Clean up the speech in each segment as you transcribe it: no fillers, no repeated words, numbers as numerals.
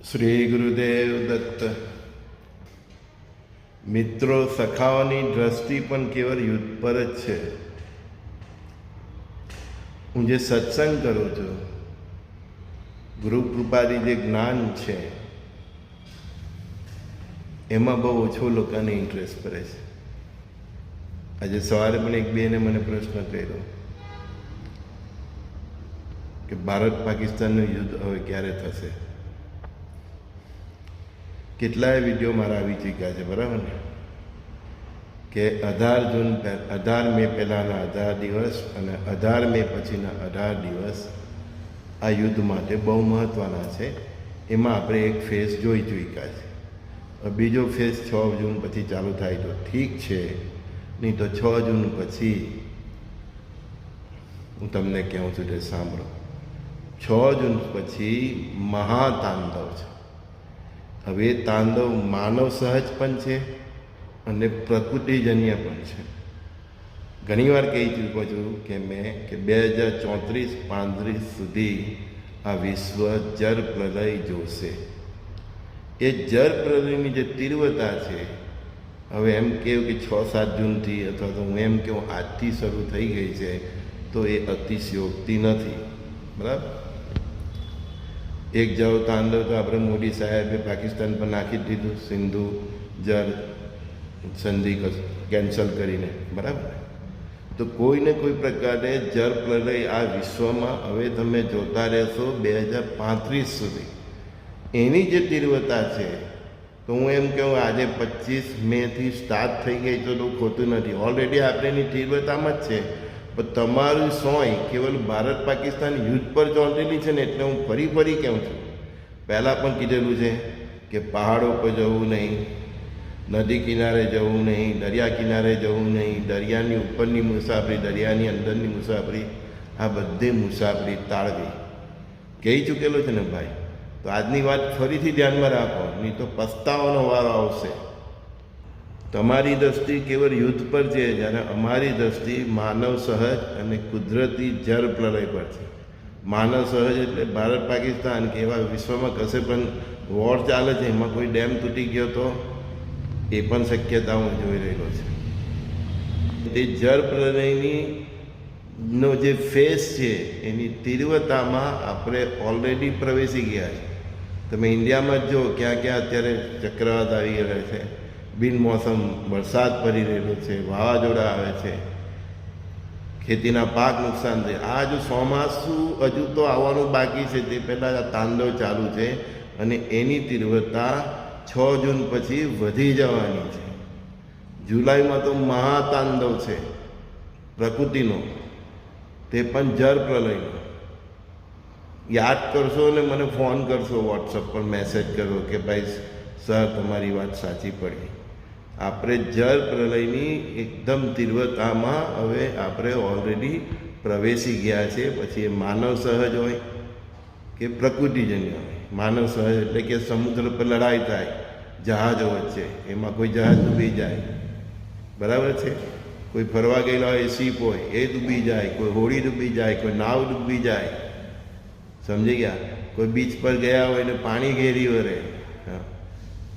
શ્રી ગુરુદેવ દત્ત. મિત્રો, સખાઓની દ્રષ્ટિ પણ કેવળ યુદ્ધ પર જ છે. હું જે સત્સંગ કરું છું, ગુરુ કૃપાથી જે જ્ઞાન છે, એમાં બહુ ઓછો લોકોને ઇન્ટરેસ્ટ પડે છે. આજે સવારે પણ એક બેને મને પ્રશ્ન કર્યો કે ભારત પાકિસ્તાનનું યુદ્ધ હવે ક્યારે થશે. કેટલાય વિડીયો મારા આવી ચૂક્યા છે, બરાબર ને? કે 18 મે પહેલાંના 18 દિવસ અને 18 મે પછીના 18 દિવસ આ યુદ્ધ માટે બહુ મહત્ત્વના છે. એમાં આપણે એક ફેઝ જોઈ ચૂક્યા છે. બીજો ફેઝ 6 જૂન પછી ચાલુ થાય તો ઠીક છે, નહીં તો 6 જૂન પછી હું તમને કહું છું તે સાંભળો. 6 જૂન પછી મહાતાંડવ છે. હવે તાંડવ માનવ સહજ પણ છે અને પ્રકૃતિજન્ય પણ છે. ઘણીવાર કહી ચૂક્યો છું કે મેં કે 2034-35 સુધી આ વિશ્વ જળ પ્રલય જોશે. એ જળ પ્રલયની જે તીવ્રતા છે, હવે એમ કહેવું કે 6-7 જૂનથી અથવા તો હું એમ કહું આજથી શરૂ થઈ ગઈ છે, તો એ અતિશયોક્તિ નથી, બરાબર? એક જળ તાંડવ તો આપણે મોદી સાહેબે પાકિસ્તાન પર નાખી દીધું, સિંધુ જળ સંધિ કેન્સલ કરીને, બરાબર? તો કોઈને કોઈ પ્રકારે જળ પ્રલય આ વિશ્વમાં હવે તમે જોતા રહેશો 2035 સુધી. એની જે તીવ્રતા છે, તો હું એમ કહું આજે 25 મેથી સ્ટાર્ટ થઈ ગઈ તો ખોટું નથી. ઓલરેડી આપણે એની તીવ્રતામાં જ છે. પણ તમારું સોય કેવલ ભારત પાકિસ્તાન યુદ્ધ પર ચોંટેલી છે ને, એટલે હું ફરી કહું છું. પહેલાં પણ કીધેલું છે કે પહાડો પર જવું નહીં, નદી કિનારે જવું નહીં, દરિયા કિનારે જવું નહીં, દરિયાની ઉપરની મુસાફરી, દરિયાની અંદરની મુસાફરી, આ બધી મુસાફરી ટાળવી કહી ચૂકેલો છે ને ભાઈ. તો આજની વાત ફરીથી ધ્યાનમાં રાખો, નહીં તો પસ્તાવાનો વારો આવશે. તમારી દ્રષ્ટિ કેવળ યુદ્ધ પર છે, જ્યારે અમારી દ્રષ્ટિ માનવ સહજ અને કુદરતી જળ પ્રલય પર છે. માનવ સહજ એટલે ભારત પાકિસ્તાન કે એવા વિશ્વમાં કશે પણ વોર ચાલે છે, એમાં કોઈ ડેમ તૂટી ગયો તો એ પણ શક્યતા હું જોઈ રહ્યો છે. તે જળ પ્રલયની નો જે ફેઝ છે, એની તીવ્રતામાં આપણે ઓલરેડી પ્રવેશી ગયા છે. તમે ઇન્ડિયામાં જ જો ક્યાં ક્યાં અત્યારે ચક્રવાત આવી રહ્યા છે, બિનમોસમ વરસાદ પડી રહેલો છે, વાવાઝોડા આવે છે, ખેતીના પાક નુકસાન થાય. આ જો ચોમાસું હજુ તો આવવાનું બાકી છે, તે પહેલાં આ તાંડવ ચાલુ છે અને એની તીવ્રતા 6 જૂન પછી વધી જવાની છે. જુલાઈમાં તો મહાતાંડવ છે પ્રકૃતિનો, તે પણ જળ પ્રલયનો. યાદ કરશો ને મને ફોન કરશો, વોટ્સઅપ પર મેસેજ કરો કે ભાઈ સર તમારી વાત સાચી પડી. આપણે જળ પ્રલયની એકદમ તીવ્રતામાં હવે આપણે ઓલરેડી પ્રવેશી ગયા છે. પછી એ માનવ સહજ હોય કે પ્રકૃતિજન્ય હોય. માનવ સહજ એટલે કે સમુદ્ર પર લડાઈ થાય જહાજો વચ્ચે, એમાં કોઈ જહાજ ડૂબી જાય, બરાબર છે? કોઈ ફરવા ગયેલા હોય, શીપ હોય, એ ડૂબી જાય, કોઈ હોડી ડૂબી જાય, કોઈ નાવ ડૂબી જાય, સમજી ગયા? કોઈ બીચ પર ગયા હોય ને પાણી ઘેરી વળે,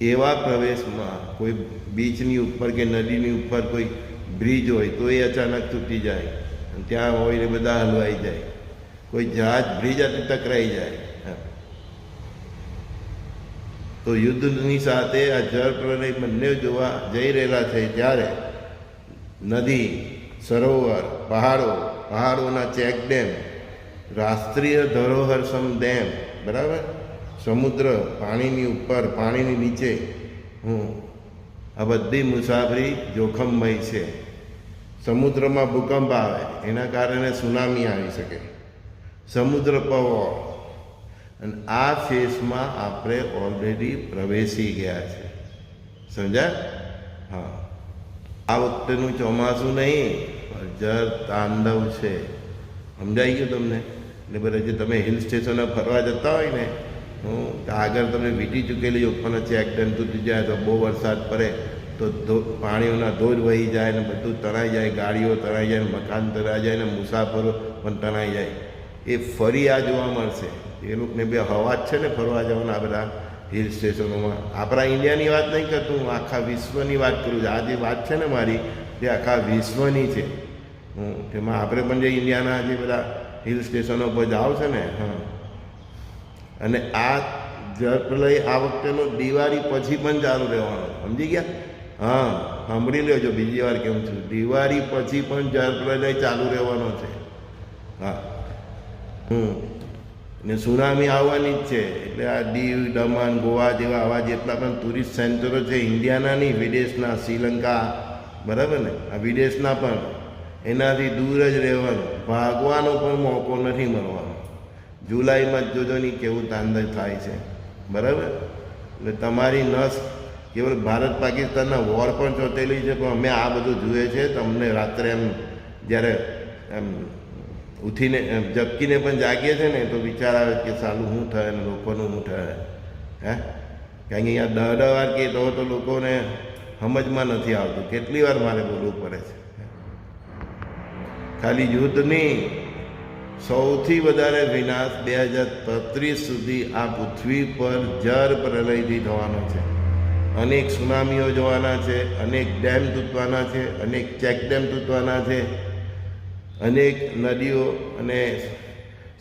એવા પ્રવેશમાં કોઈ બીચની ઉપર કે નદીની ઉપર કોઈ બ્રિજ હોય તો એ અચાનક તૂટી જાય, ત્યાં હોય ને બધા હલવાઈ જાય, કોઈ જહાજ બ્રિજ આથી ટકરાઈ જાય. તો યુદ્ધની સાથે આ જળ પ્રલય બંને જોવા જઈ રહેલા છે, ત્યારે નદી, સરોવર, પહાડોના ચેકડેમ, રાષ્ટ્રીય ધરોહર સમ ડેમ, બરાબર? સમુદ્ર, પાણીની ઉપર, પાણીની નીચે, આ બધી મુસાફરી જોખમમય છે. સમુદ્રમાં ભૂકંપ આવે, એના કારણે સુનામી આવી શકે, સમુદ્ર પર વોર. અને આ ફેઝમાં આપણે ઓલરેડી પ્રવેશી ગયા છે, સમજ્યા? હા, આ વખતેનું ચોમાસું નહીં, જળ તાંડવ છે. સમજાઈ ગયું તમને? એટલે બધા જે તમે હિલ સ્ટેશનો ફરવા જતા હોય ને, આગળ તમે વીટી ચૂકેલી ઉપરના ચેકડેમ તૂટી જાય તો બહુ વરસાદ પડે તો પાણીઓના ધોધ વહી જાય ને બધું તણાઈ જાય, ગાડીઓ તણાઈ જાય, મકાન તણાઈ જાય ને મુસાફરો પણ તણાઈ જાય. એ ફરી આ જોવા મળશે. એ લોકોને બે હવા જ છે ને ફરવા જવાના બધા, હિલ સ્ટેશનોમાં. આપણા ઇન્ડિયાની વાત નહીં કરતો હું, આખા વિશ્વની વાત કરું છું. આ જે વાત છે ને મારી તે આખા વિશ્વની છે. તેમાં આપણે પણ જે ઇન્ડિયાના જે બધા હિલ સ્ટેશનો પર જાઓ છે ને, હા, અને આ જળપ્રલય આ વખતેનો દિવાળી પછી પણ ચાલુ રહેવાનો, સમજી ગયા? હા, સાંભળી લેજો, બીજી વાર કેવું છું, દિવાળી પછી પણ જળપ્રલય ચાલુ રહેવાનો છે. હા, ને સુનામી આવવાની જ છે. એટલે આ દીવ, દમણ, ગોવા જેવા આવા જેટલા પણ ટુરિસ્ટ સેન્ટરો છે, ઇન્ડિયાના નહીં, વિદેશના, શ્રીલંકા, બરાબર ને, આ વિદેશના પણ, એનાથી દૂર જ રહેવાનું. ભાગવાનો પણ મોકો નથી મળવાનો. જુલાઈમાં જ જોજો નહીં કેવું તાંડવ થાય છે, બરાબર? એટલે તમારી નસ કેવળ ભારત પાકિસ્તાનના વોર પણ ચોટેલી છે, પણ અમે આ બધું જોઈએ છે. તમને રાત્રે એમ જ્યારે એમ ઉઠીને ઝબકીને પણ જાગીએ છે ને તો વિચાર આવે કે સાલું શું થાય ને લોકોનું શું થાય. હે, કારણ કે અહીંયા 10 વાર કે તો લોકોને સમજમાં નથી આવતું. કેટલી વાર મારે બોલવું પડે છે. ખાલી યુદ્ધની સૌથી વધારે વિનાશ 2033 સુધી આ પૃથ્વી પર જળ પ્રલયથી થવાનો છે. અનેક સુનામીઓ જોવાના છે, અનેક ડેમ તૂટવાના છે, અનેક ચેકડેમ તૂટવાના છે, અનેક નદીઓ અને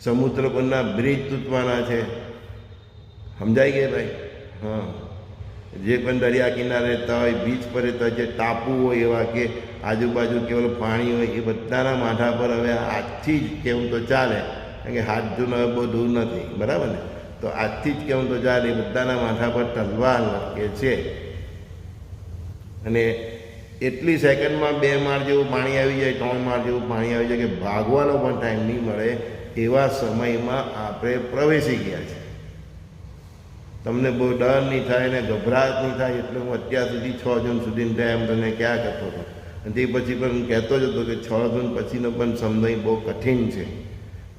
સમુદ્ર પરના બ્રિજ તૂટવાના છે. સમજાઈ ગયા ભાઈ? હા, જે પણ દરિયા કિનારે રહેતા હોય, બીચ પર રહેતા હોય, જે ટાપુ હોય એવા કે આજુબાજુ કેવલ પાણી હોય, એ બધાના માથા પર હવે આજથી જ કેવું તો ચાલે, કારણ કે હાથ જૂનો બહુ દૂર નથી, બરાબર ને? તો આજથી જ કેવું તો ચાલે, એ બધાના માથા પર તલવાર લટકે છે. અને એટલી સેકન્ડમાં 2 માળ જેવું પાણી આવી જાય, 3 માળ જેવું પાણી આવી જાય કે ભાગવાનો પણ ટાઈમ નહીં મળે. એવા સમયમાં આપણે પ્રવેશી ગયા છે. તમને બહુ ડર નહીં થાય ને ગભરાટ નહીં થાય એટલે હું અત્યાર સુધી 6 જૂન સુધીની થાય એમ તમને ક્યાં કહેતો હતો. અને તે પછી પણ હું કહેતો જ હતો કે 6 જૂન પછીનો પણ સમય બહુ કઠિન છે.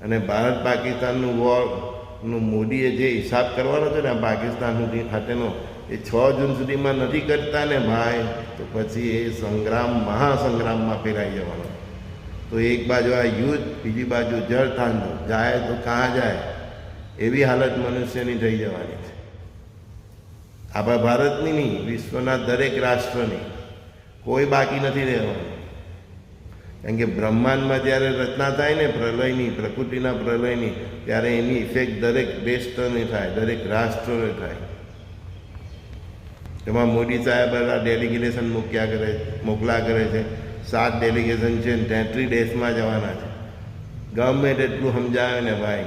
અને ભારત પાકિસ્તાનનું વોરનું મોદીએ જે હિસાબ કરવાનો છે ને આ પાકિસ્તાનનું ખાતેનો, એ 6 જૂન સુધીમાં નથી કરતા ને ભાઈ, તો પછી એ સંગ્રામ મહાસંગ્રામમાં ફેરાઈ જવાનો. તો એક બાજુ આ યુદ્ધ, બીજી બાજુ જળ તાંડવ, જાય તો કાં જાય એવી હાલત મનુષ્યની થઈ જવાની છે. આપણા ભારતની નહીં, વિશ્વના દરેક રાષ્ટ્રની કોઈ બાકી નથી રહેવાનું. કારણ કે બ્રહ્માંડમાં જ્યારે રચના થાય ને પ્રલયની, પ્રકૃતિના પ્રલયની, ત્યારે એની ઇફેક્ટ દરેક દેશને થાય, દરેક રાષ્ટ્રોને થાય. એમાં મોદી સાહેબ ડેલિગેશન મોકલા કરે છે. 7 ડેલિગેશન છે, 33 દેશમાં જવાના છે. ગમે તેટલું સમજાવે ને ભાઈ,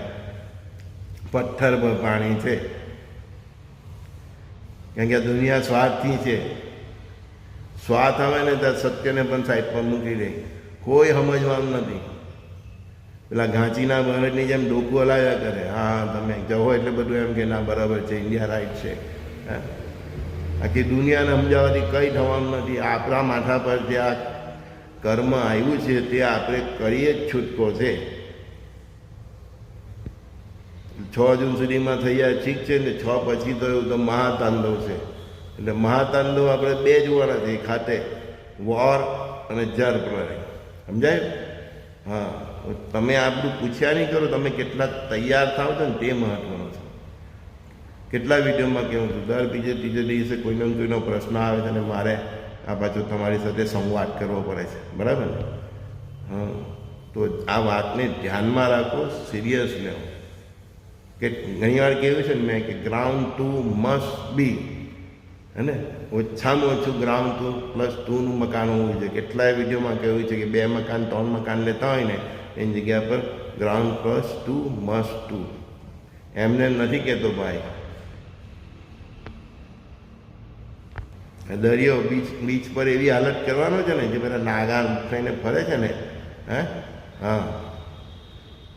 પથ્થર પર પાણી છે. કારણ કે દુનિયા સ્વાર્થથી છે. સ્વાર્થ આવે ને ત્યારે સત્યને પણ સાઈડ પર મૂકી દે. કોઈ સમજવાનું નથી. પેલા ઘાંચીના બળદની જેમ ડોકું હલાવ્યા કરે. હા, તમે જવો એટલે બધું એમ કે ના બરાબર છે, ઇન્ડિયા રાઈટ છે. આખી દુનિયાને સમજાવવાથી કંઈ થવાનું નથી. આપણા માથા પર જે આ કર્મ આવ્યું છે તે આપણે કરીએ જ છૂટકો છે. 6 જૂન સુધીમાં થઈ જાય ઠીક છે ને, 6 પછી તો એવું તો મહાતાંડવ છે. એટલે મહાતાંડવ આપણે 2 જોવાના છે, ખાતે વોર અને જળ પ્રલય. સમજાય? હા, તમે આ બધું પૂછ્યા નહીં કરો, તમે કેટલા તૈયાર થાવ છો ને તે મહત્વનું છે. કેટલા વિડીયોમાં કહેવું છું, દર બીજે ત્રીજે દિવસે કોઈનો પ્રશ્ન આવે છે અને મારે આ બાજુ તમારી સાથે સંવાદ કરવો પડે છે, બરાબર ને? હા, તો આ વાતને ધ્યાનમાં રાખો, સિરિયસ લેવો. કે ઘણીવાર કેવું છે ને મેં કે ગ્રાઉન્ડ 2 મસ્ટ બી, હે ને? ઓછામાં ઓછું ગ્રાઉન્ડ 2+2 નું મકાન હોવું જોઈએ. કેટલાય વિડીયોમાં કહેવું છે કે 2 મકાન 3 મકાન લેતા હોય ને એની જગ્યા પર ગ્રાઉન્ડ +2 મસ્ટ 2. એમને નથી કહેતો ભાઈ. દરિયો બીચ પર એવી હાલત કરવાનો છે ને, જે બધા નાગા થઈને ફરે છે ને, હા,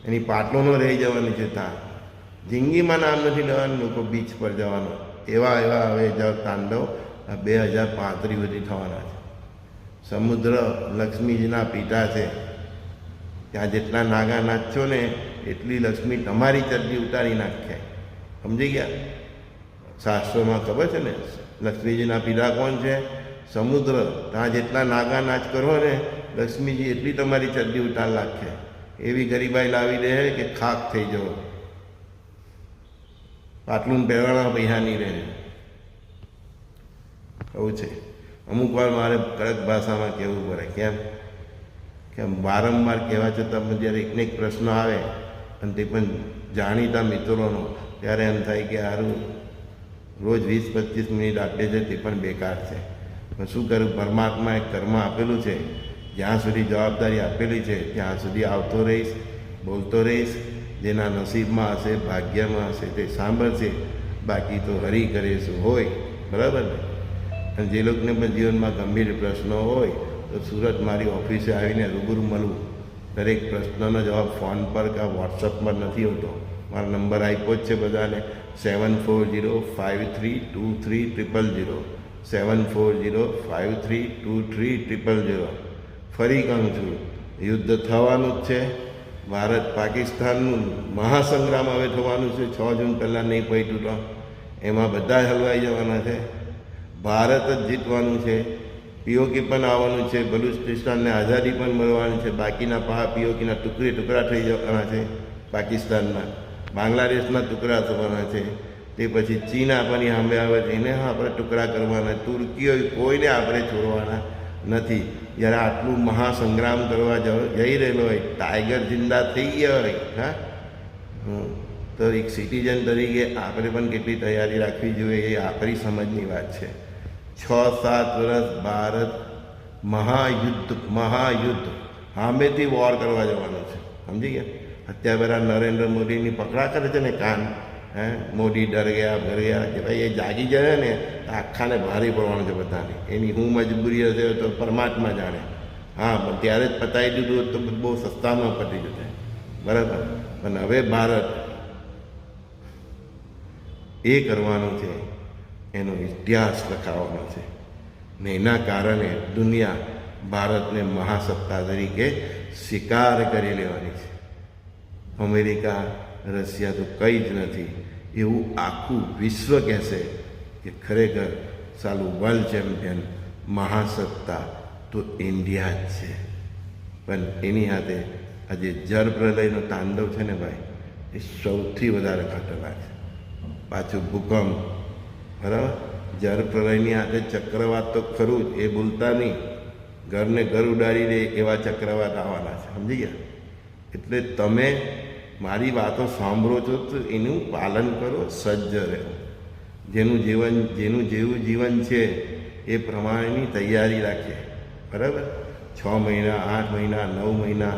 એની પાટલો ન રહી જવાની છે. ત્યાં જિંદગીમાં નામ નથી લેવાનું લોકો બીચ પર જવાનું. એવા હવે જળ તાંડવ 2035 સુધી થવાના છે. સમુદ્ર લક્ષ્મીજીના પિતા છે. ત્યાં જેટલા નાગા નાચશો ને એટલી લક્ષ્મી તમારી ચડ્ડી ઉતારી નાખે. સમજી ગયા? શાસ્ત્રોમાં ખબર છે ને, લક્ષ્મીજીના પિતા કોણ છે? સમુદ્ર. ત્યાં જેટલા નાગા નાચ કરો ને લક્ષ્મીજી એટલી તમારી ચડ્ડી ઉતાર નાખે. એવી ગરીબાઈ લાવી દે કે ખાક થઈ જવો. પાટલું પહેરવાના પૈસા નહીં રહે. આવું છે. અમુક વાર મારે કડક ભાષામાં કહેવું પડે. કેમ વારંવાર કહેવા છતાં પણ જ્યારે એકને એક પ્રશ્ન આવે અને તે પણ જાણીતા મિત્રોનો, ત્યારે એમ થાય કે સારું રોજ 20-25 મિનિટ આપે છે તે પણ બેકાર છે. પણ શું કરું, પરમાત્માએ કર્મ આપેલું છે, જ્યાં સુધી જવાબદારી આપેલી છે ત્યાં સુધી આવતો રહીશ, બોલતો રહીશ. જેના નસીબમાં હશે, ભાગ્યમાં હશે તે સાંભળશે, બાકી તો હરી કરે શું હોય. બરાબર ને? અને જે લોકોને પણ જીવનમાં ગંભીર પ્રશ્નો હોય તો સુરત મારી ઓફિસે આવીને રૂબરૂ મળવું. દરેક પ્રશ્નનો જવાબ ફોન પર કે વોટ્સઅપ પર નથી હોતો. મારો નંબર આપ્યો જ છે બધાને, 7405323000, 7405323000. ફરી કહું છું, યુદ્ધ થવાનું જ છે. ભારત પાકિસ્તાનનું મહાસંગ્રામ હવે થવાનું છે. 6 જૂન પહેલાં નહીં પહોંચ્યું તો એમાં બધા હલવાઈ જવાના છે. ભારત જ જીતવાનું છે. પીઓકે પણ આવવાનું છે. બલુચિસ્તાનને આઝાદી પણ મળવાની છે. બાકીના પીઓકેના ટુકડા થઈ જવાના છે પાકિસ્તાનમાં. બાંગ્લાદેશના ટુકડા થવાના છે. તે પછી ચીન આપણી સામે આવે છે, એને આપણે ટુકડા કરવાના. તુર્કીઓ કોઈને આપણે છોડવાના નથી. જ્યારે આટલું મહાસંગ્રામ કરવા જઈ રહેલો હોય, ટાઈગર જિંદા થઈ ગયા હોય, તો એક સિટીઝન તરીકે આપણે પણ કેટલી તૈયારી રાખવી જોઈએ એ આપણી સમજની વાત છે. 6-7 વર્ષ ભારત મહાયુદ્ધ સામેથી વોર કરવા જવાનું છે. સમજી ગયા? અત્યારે બધા નરેન્દ્ર મોદીની પકડા કરે છે ને કાન, મોદી ડર ગયા ભર ગયા, કે ભાઈ એ જાગી જાય ને આખાને ભારે પડવાનું છે બધાને. એની શું મજબૂરી હશે તો પરમાત્મા જાણે. હા, પણ ત્યારે જ પતાવી દીધું તો બહુ સસ્તામાં પતી જશે. બરાબર? પણ હવે ભારત એ કરવાનું છે, એનો ઇતિહાસ લખાવવાનો છે ને એના કારણે દુનિયા ભારતને મહાસત્તા તરીકે સ્વીકાર કરી લેવાની છે. અમેરિકા, રશિયા તો કંઈ જ નથી. એવું આખું વિશ્વ કહેશે કે ખરેખર સાલું વર્લ્ડ ચેમ્પિયન મહાસત્તા તો ઇન્ડિયા જ છે. પણ એની સાથે આજે જળ પ્રલયનો તાંડવ છે ને ભાઈ, એ સૌથી વધારે ખતરનાક છે. પાછું ભૂકંપ, બરાબર? જળ પ્રલયની હાથે ચક્રવાત તો ખરું જ, એ ભૂલતા નહીં. ઘરને ઘર ઉડાડી દે એવા ચક્રવાત આવવાના છે. સમજી ગયા? એટલે તમે મારી વાતો સાંભળો છો તો એનું પાલન કરો, સજ્જ રહો. જેનું જેવું જીવન છે એ પ્રમાણેની તૈયારી રાખીએ. બરાબર? 6 મહિના, 8 મહિના, 9 મહિના,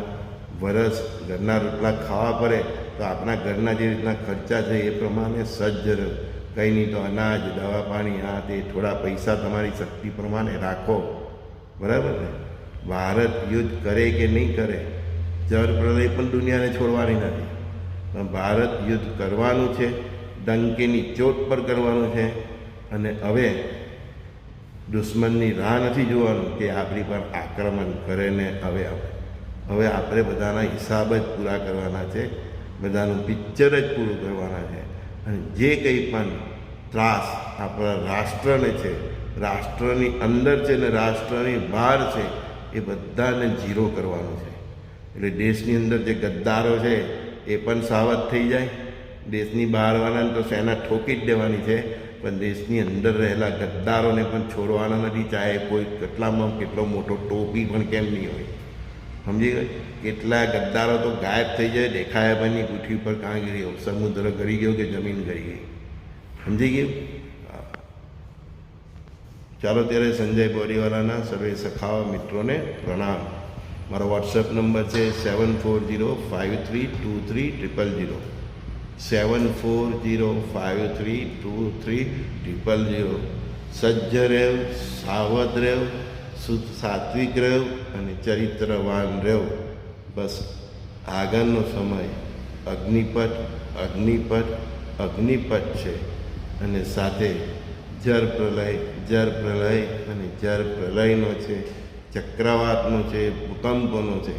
વરસ ઘરના રોટલા ખાવા પડે તો આપણા ઘરના જે રીતના ખર્ચા છે એ પ્રમાણે સજ્જ રહો. કંઈ નહીં તો અનાજ, દવા, પાણી, આ તે થોડા પૈસા તમારી શક્તિ પ્રમાણે રાખો. બરાબર ને? ભારત યુદ્ધ કરે કે નહીં કરે, જળ પ્રલય પણ દુનિયાને છોડવાની નથી. પણ ભારત યુદ્ધ કરવાનું છે, ડંકીની ચોટ પર કરવાનું છે. અને હવે દુશ્મનની રાહ નથી જોવાનું કે આપણી પર આક્રમણ કરે ને. હવે આપણે બધાના હિસાબ જ પૂરા કરવાના છે, બધાનું પિક્ચર જ પૂરું કરવાના છે. અને જે કંઈ પણ ત્રાસ આપણા રાષ્ટ્રને છે, રાષ્ટ્રની અંદર છે ને રાષ્ટ્રની બહાર છે, એ બધાને ઝીરો કરવાનું છે. એટલે દેશની અંદર જે ગદ્દારો છે એ પણ સાવધ થઈ જાય. દેશની બહારવાળાને તો સેના ઠોકી જ દેવાની છે, પણ દેશની અંદર રહેલા ગદ્દારોને પણ છોડવાના નથી. ચાહે કોઈ કેટલામાં કેટલો મોટો ટોપી પણ કેમ નહીં હોય. સમજી ગઈ? કેટલા ગદ્દારો તો ગાયબ થઈ જાય, દેખાયા પણ નહીં. પૃથ્વી પર કાં ગયો, સમુદ્ર ગળી ગયો કે જમીન ગળી ગઈ. સમજી ગયું? ચાલો ત્યારે સંજય બોરીવાલાના સર્વે સખાવા મિત્રોને પ્રણામ. મારો વોટ્સએપ નંબર છે 7405323000, 7405323000. સજ્જ રહેવ, સાવધ રહેવ, સાત્વિક રહેવ અને ચરિત્રવાન રહેવ. બસ આગળનો સમય અગ્નિપથ છે. અને સાથે જળ પ્રલય અને જળ પ્રલયનો છે, ચક્રવાતનો છે, ભૂકંપોનો છે.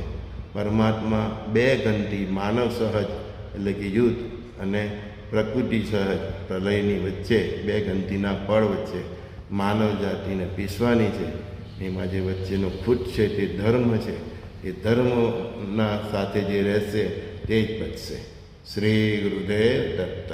પરમાત્મા 2 ઘંટી માનવ સહજ એટલે કે યુદ્ધ અને પ્રકૃતિ સહજ પ્રલયની વચ્ચે 2 ઘંટીના પળ વચ્ચે માનવ જાતિને પીસવાની છે. એમાં જે વચ્ચેનો ફૂટ છે તે ધર્મ છે. એ ધર્મના સાથે જે રહેશે તે જ બચશે. શ્રી ગુરુદેવ દત્ત.